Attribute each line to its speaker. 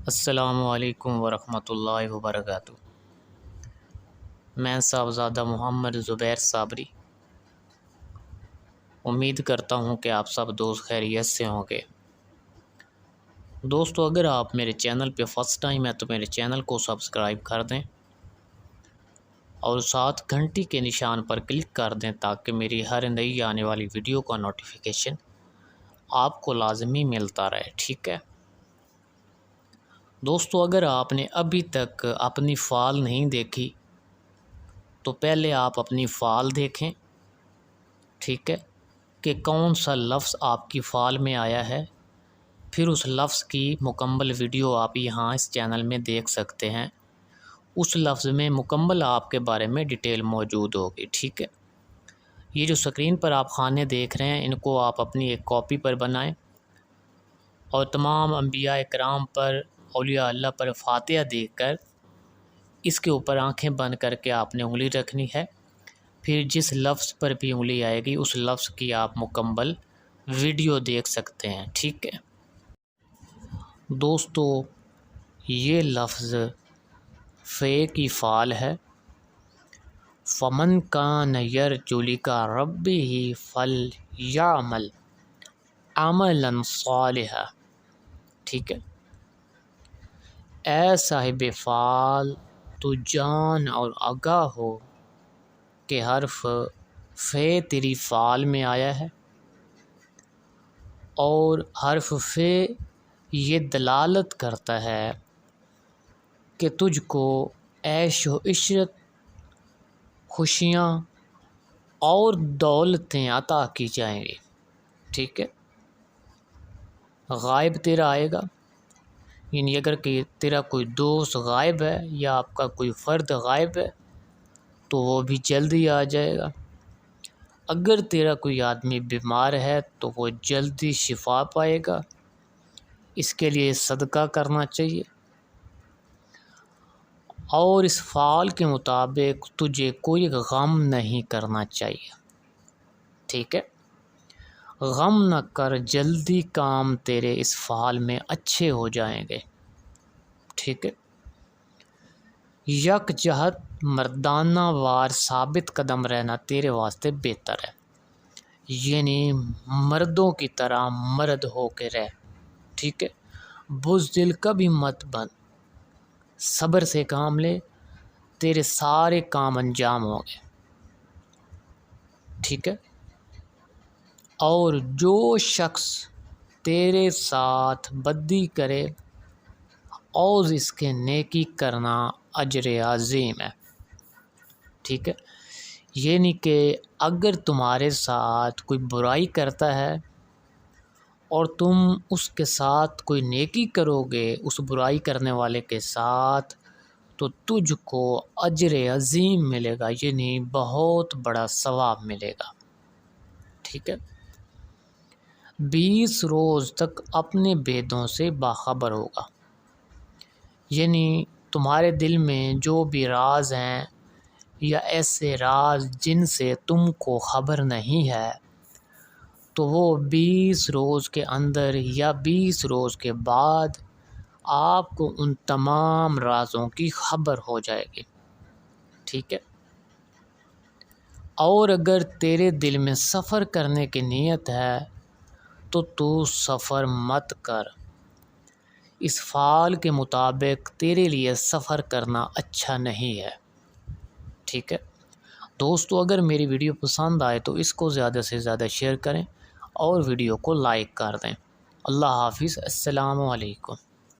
Speaker 1: السلام علیکم ورحمۃ اللہ وبرکاتہ۔ میں صاحبزادہ محمد زبیر صابری امید کرتا ہوں کہ آپ سب دوست خیریت سے ہوں گے۔ دوستو، اگر آپ میرے چینل پہ فرسٹ ٹائم ہے تو میرے چینل کو سبسکرائب کر دیں اور ساتھ گھنٹی کے نشان پر کلک کر دیں تاکہ میری ہر نئی آنے والی ویڈیو کا نوٹیفیکیشن آپ کو لازمی ملتا رہے، ٹھیک ہے؟ دوستو، اگر آپ نے ابھی تک اپنی فال نہیں دیکھی تو پہلے آپ اپنی فال دیکھیں، ٹھیک ہے، کہ کون سا لفظ آپ کی فال میں آیا ہے، پھر اس لفظ کی مکمل ویڈیو آپ یہاں اس چینل میں دیکھ سکتے ہیں۔ اس لفظ میں مکمل آپ کے بارے میں ڈیٹیل موجود ہوگی، ٹھیک ہے؟ یہ جو سکرین پر آپ خانے دیکھ رہے ہیں، ان کو آپ اپنی ایک کاپی پر بنائیں اور تمام انبیاء کرام پر، اولیاء اللہ پر فاتحہ دیکھ کر اس کے اوپر آنکھیں بند کر کے آپ نے انگلی رکھنی ہے۔ پھر جس لفظ پر بھی انگلی آئے گی اس لفظ کی آپ مکمل ویڈیو دیکھ سکتے ہیں، ٹھیک ہے؟ دوستو، یہ لفظ فے کی فال ہے۔ فمن کان یرجو لقاء ربہ فلیعمل عملا صالحا، ٹھیک ہے؟ اے صاحب فال، تو جان اور آگاہ ہو کہ حرف فے تیری فال میں آیا ہے، اور حرف فے یہ دلالت کرتا ہے کہ تجھ کو عیش و عشرت، خوشیاں اور دولتیں عطا کی جائیں گی، ٹھیک ہے؟ غائب تیرا آئے گا، یعنی اگر کہ تیرا کوئی دوست غائب ہے یا آپ کا کوئی فرد غائب ہے تو وہ بھی جلدی آ جائے گا۔ اگر تیرا کوئی آدمی بیمار ہے تو وہ جلدی شفا پائے گا۔ اس کے لیے صدقہ کرنا چاہیے، اور اس فعال کے مطابق تجھے کوئی غم نہیں کرنا چاہیے، ٹھیک ہے؟ غم نہ کر، جلدی کام تیرے اس فعال میں اچھے ہو جائیں گے، ٹھیک ہے؟ یک جہت مردانہ وار ثابت قدم رہنا تیرے واسطے بہتر ہے، یعنی مردوں کی طرح مرد ہو کے رہ، ٹھیک ہے؟ بزدل کبھی مت بن، صبر سے کام لے، تیرے سارے کام انجام ہوں گے، ٹھیک ہے؟ اور جو شخص تیرے ساتھ بدی کرے اور اس کے نیکی کرنا اجر عظیم ہے، ٹھیک ہے؟ یعنی کہ اگر تمہارے ساتھ کوئی برائی کرتا ہے اور تم اس کے ساتھ کوئی نیکی کرو گے اس برائی کرنے والے کے ساتھ، تو تجھ کو اجر عظیم ملے گا، یعنی بہت بڑا ثواب ملے گا، ٹھیک ہے؟ 20 روز تک اپنے بھیدوں سے باخبر ہوگا، یعنی تمہارے دل میں جو بھی راز ہیں یا ایسے راز جن سے تم کو خبر نہیں ہے، تو وہ 20 روز کے اندر یا 20 روز کے بعد آپ کو ان تمام رازوں کی خبر ہو جائے گی، ٹھیک ہے؟ اور اگر تیرے دل میں سفر کرنے کی نیت ہے تو سفر مت کر، اس فعال کے مطابق تیرے لیے سفر کرنا اچھا نہیں ہے، ٹھیک ہے؟ دوستو، اگر میری ویڈیو پسند آئے تو اس کو زیادہ سے زیادہ شیئر کریں اور ویڈیو کو لائک کر دیں۔ اللہ حافظ، السلام علیکم۔